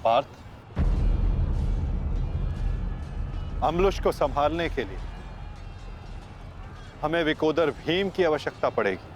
पार्थ, अम्लुष को संभालने के लिए हमें विकोदर भीम की आवश्यकता पड़ेगी।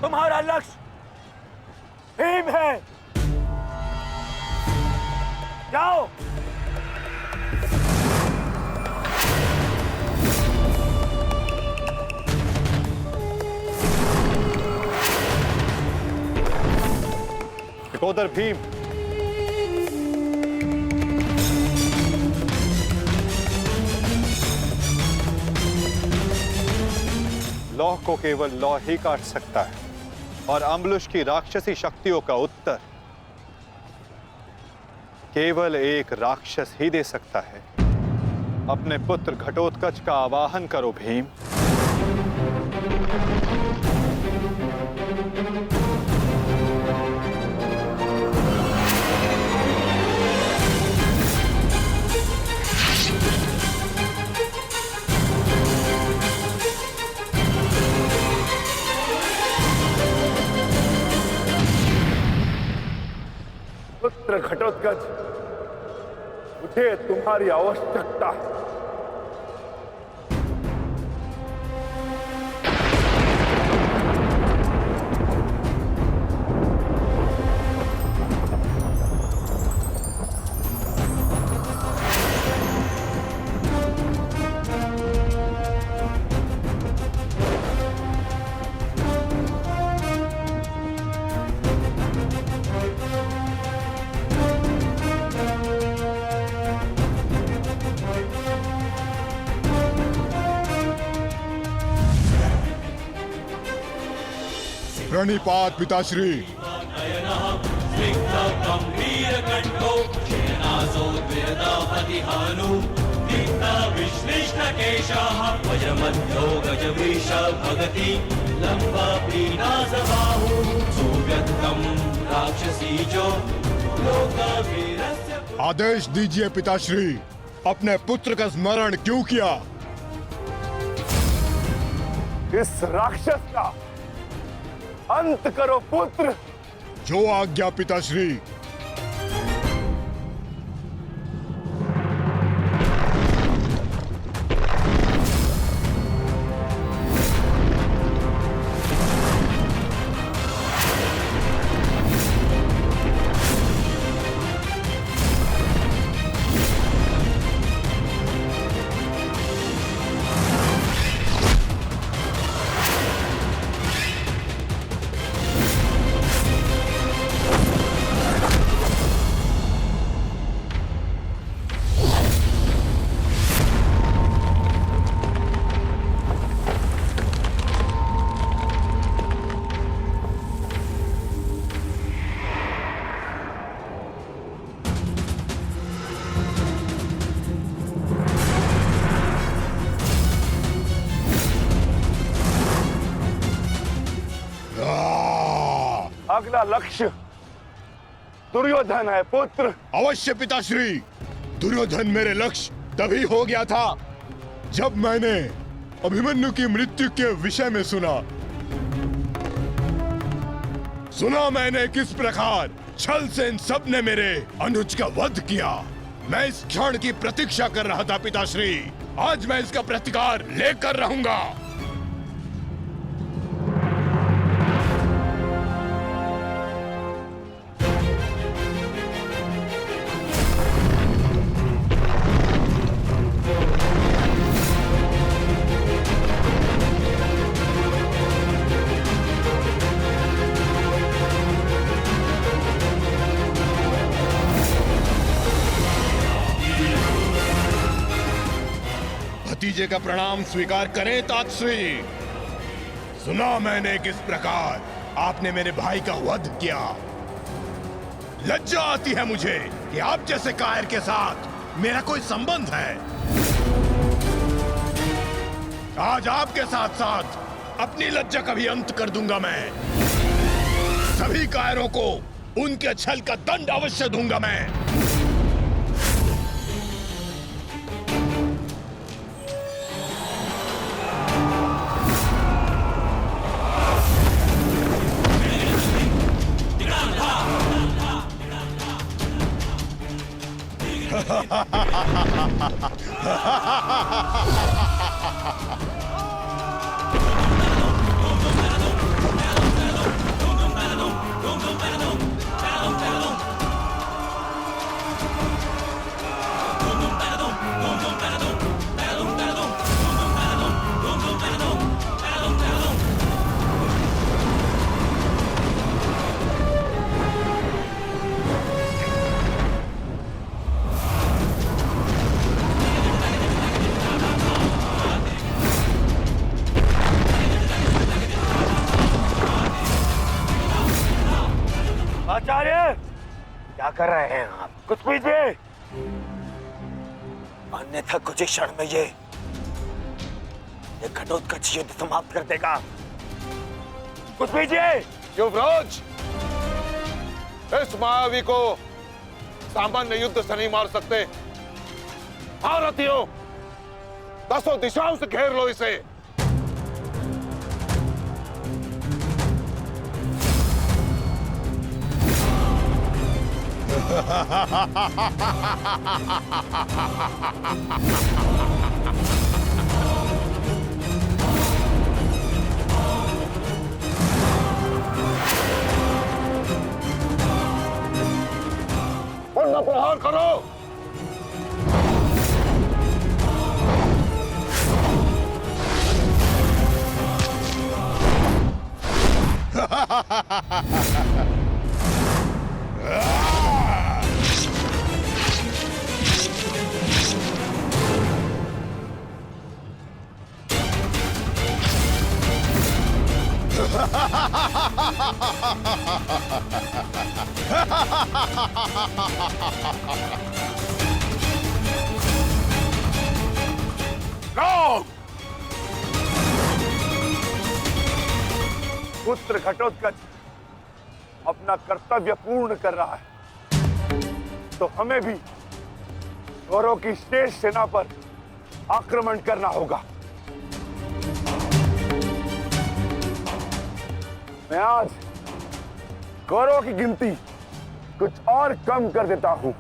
तुम्हारा लक्ष्य भीम है। जाओ। विकोदर भीम, लौह को केवल लौह ही काट सकता है और अम्लुष की राक्षसी शक्तियों का उत्तर केवल एक राक्षस ही दे सकता है। अपने पुत्र घटोत्कच का आवाहन करो भीम। पुत्र घटोत्कच, मुझे तुम्हारी आवश्यकता है। प्रणिपात पिताश्री। आदेश दीजिए पिताश्री, अपने पुत्र का स्मरण क्यों किया? इस राक्षस का अंत करो पुत्र। जो आज्ञा पिताश्री। अगला लक्ष्य दुर्योधन है पुत्र। अवश्य पिताश्री, दुर्योधन मेरे लक्ष्य तभी हो गया था जब मैंने अभिमन्यु की मृत्यु के विषय में सुना मैंने किस प्रकार छल से इन सब ने मेरे अनुज का वध किया। मैं इस क्षण की प्रतीक्षा कर रहा था पिताश्री। आज मैं इसका प्रतिकार लेकर रहूंगा। भतीजे का प्रणाम स्वीकार करें तातश्री। सुना मैंने किस प्रकार आपने मेरे भाई का वध किया। लज्जा आती है मुझे कि आप जैसे कायर के साथ मेरा कोई संबंध है। आज आपके साथ साथ अपनी लज्जा का भी अंत कर दूंगा मैं। सभी कायरों को उनके छल का दंड अवश्य दूंगा मैं। आचार्य, क्या कर रहे हैं आप? कुछ कीजिए, अन्यथा कुछ ही क्षण में ये घटोत्कच युद्ध समाप्त कर देगा। कुछ कीजिए। युवराज, इस मायावी को सामान्य युद्ध से नहीं मार सकते। भारतीयों, 10 दिशाओं से घेर लो इसे। उन प्रहार करो। पुत्र घटोत्कच अपना कर्तव्य पूर्ण कर रहा है, तो हमें भी कौरवों की शेष सेना पर आक्रमण करना होगा। मैं आज कौरवों की गिनती कुछ और कम कर देता हूं।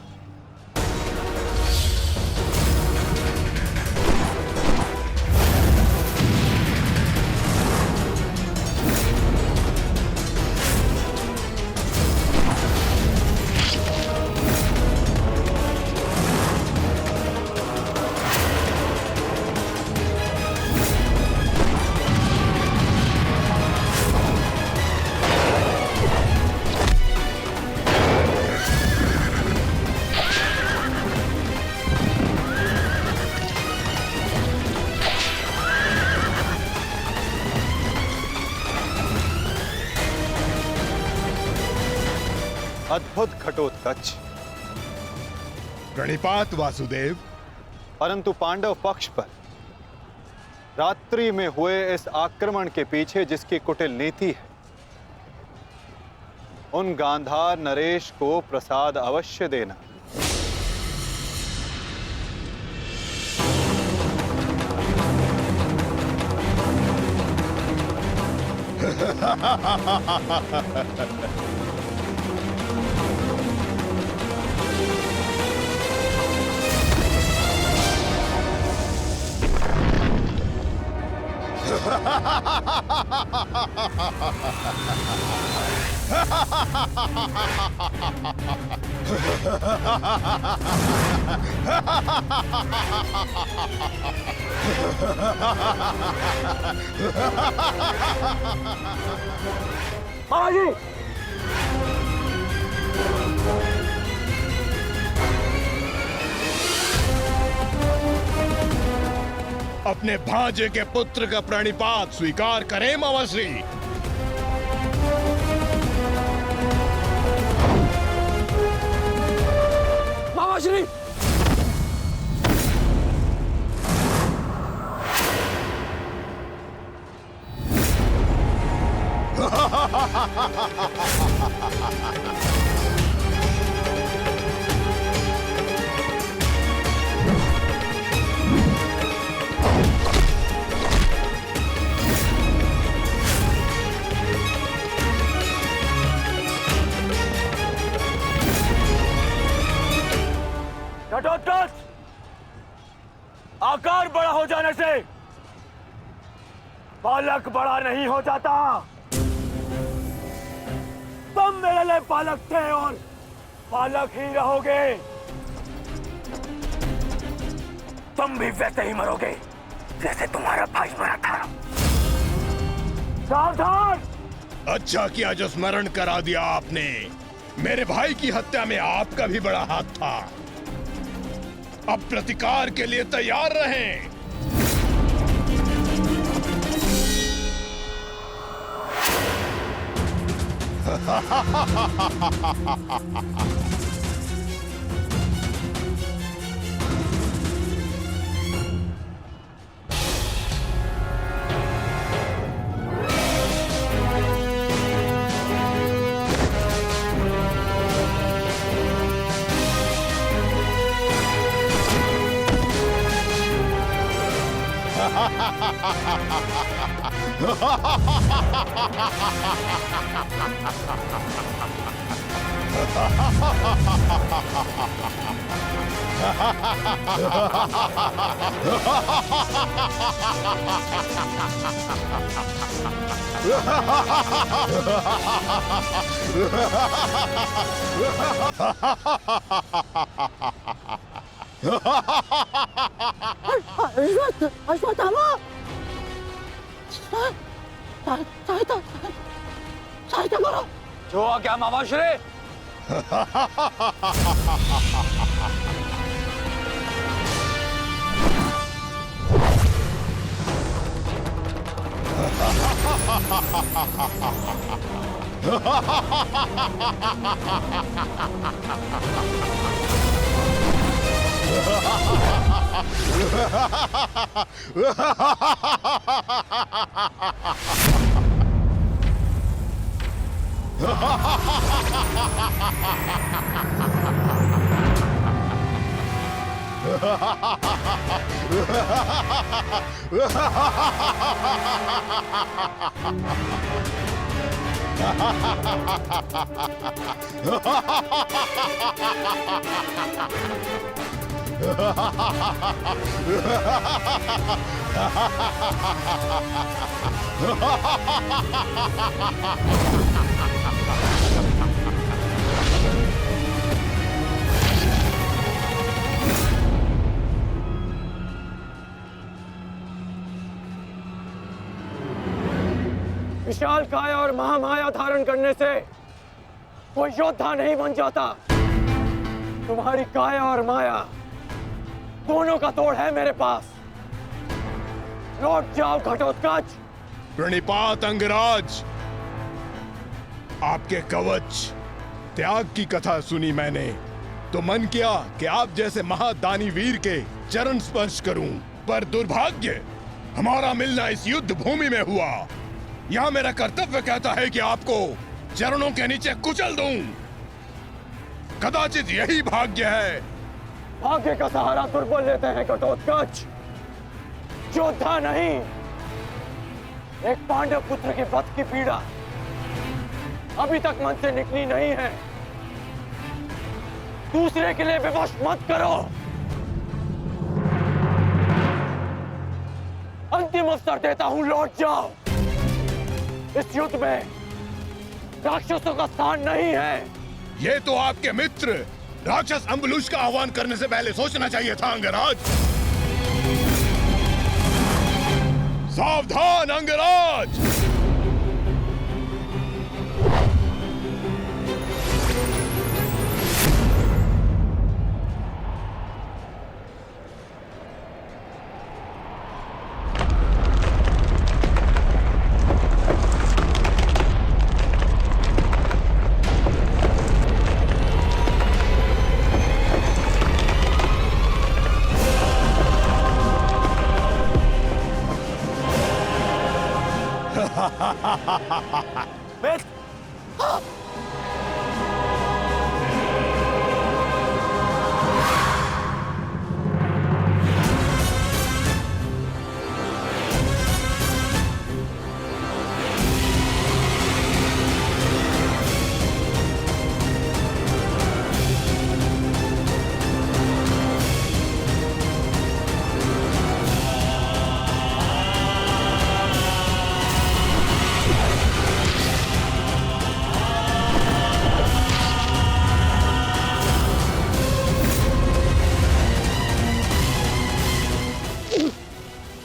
अद्भुत घटोत्कच, प्रणिपात वासुदेव। परंतु पांडव पक्ष पर रात्रि में हुए इस आक्रमण के पीछे जिसकी कुटिल नीति है, उन गांधार नरेश को प्रसाद अवश्य देना। महाराज जी, अपने भांजे के पुत्र का प्रणिपात स्वीकार करें मामाश्री। मामाश्री, घटोत्कच, आकार बड़ा हो जाने से बालक बड़ा नहीं हो जाता। तुम मेरे लिए बालक थे और बालक ही रहोगे। तुम भी वैसे ही मरोगे जैसे तुम्हारा भाई मरा था। सावधान! अच्छा किया जो स्मरण करा दिया आपने। मेरे भाई की हत्या में आपका भी बड़ा हाथ था। अब प्रतिकार के लिए तैयार रहें। अश्वत्थामा, सहायता करो। जो आ गया मामाश्री। विशाल काया और महामाया धारण करने से कोई योद्धा नहीं बन जाता। तुम्हारी काया और माया दोनों का तोड़ है मेरे पास। लौट जाओ घटोत्कच। प्रणिपात अंगराज। आपके कवच त्याग की कथा सुनी मैंने तो मन किया कि आप जैसे महादानी वीर के चरण स्पर्श करूं, पर दुर्भाग्य हमारा मिलना इस युद्ध भूमि में हुआ। यहाँ मेरा कर्तव्य कहता है कि आपको चरणों के नीचे कुचल दूं। कदाचित यही भाग्य है। भाग्य का सहारा दुर्बल लेते हैं घटोत्कच, योद्धा नहीं। एक पांडव पुत्र के वध की पीड़ा अभी तक मन से निकली नहीं है। दूसरे के लिए विवश मत करो। अंतिम अवसर देता हूं, लौट जाओ। इस युद्ध में राक्षसों का स्थान नहीं है। ये तो आपके मित्र राक्षस अम्बुलुष का आह्वान करने से पहले सोचना चाहिए था अंगराज। सावधान अंगराज।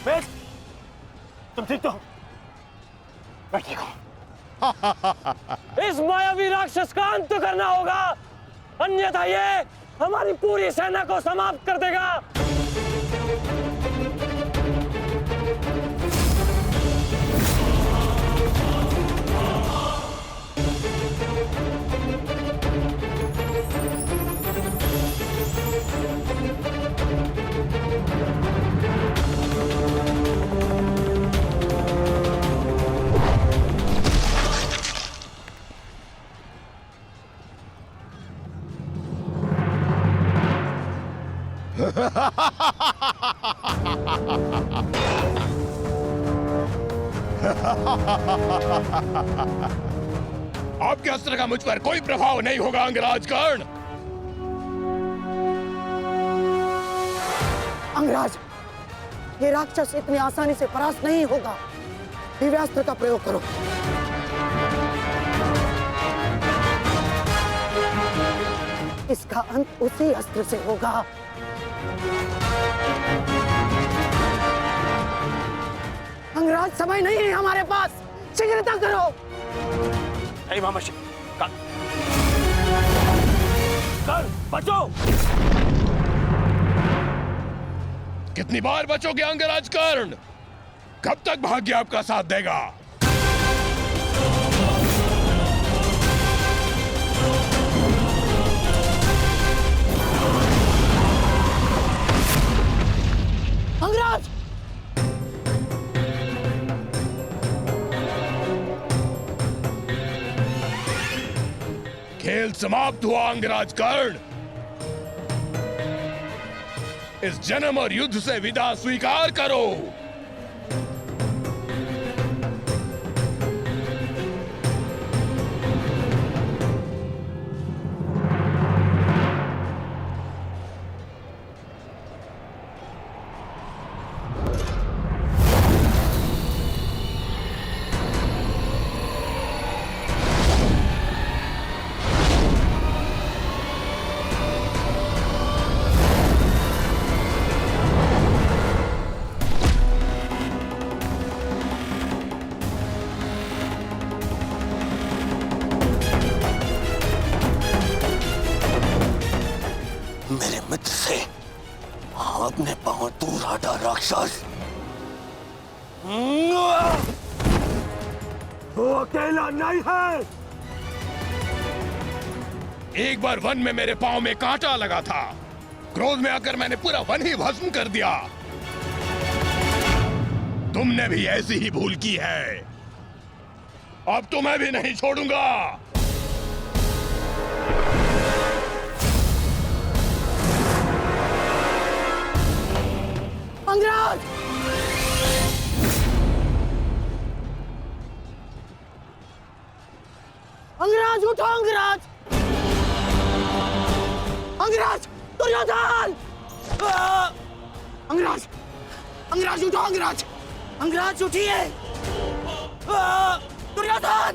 मैं तुम ठीक तो हो? मैं ठीक हूं। इस मायावी राक्षस का अंत करना होगा, अन्यथा ये हमारी पूरी सेना को समाप्त कर देगा। आपके अस्त्र का मुझ पर कोई प्रभाव नहीं होगा अंगराज कर्ण। अंगराज, ये राक्षस इतनी आसानी से परास्त नहीं होगा। दिव्यास्त्र का प्रयोग करो। इसका अंत उसी अस्त्र से होगा। अंगराज, समय नहीं है हमारे पास, शीघ्रता करो। नहीं मामाश्री, कर बचो। कितनी बार बचोगे अंगराज कर्ण? कब तक भाग्य आपका साथ देगा? अंगराज, खेल समाप्त हुआ अंगराज कर्ण। इस जन्म और युद्ध से विदा स्वीकार करो। मेरे मित्र से अपने पांव दूर हटा राक्षस। वो अकेला नहीं है। एक बार वन में मेरे पांव में कांटा लगा था। क्रोध में आकर मैंने पूरा वन ही भस्म कर दिया। तुमने भी ऐसी ही भूल की है। अब तो मैं भी नहीं छोड़ूंगा। अंगराज, अंगराज उठो। अंगराज, अंगराज, दुर्योधन! अंगराज, अंगराज उठो। अंगराज, अंगराज उठिए। दुर्योधन!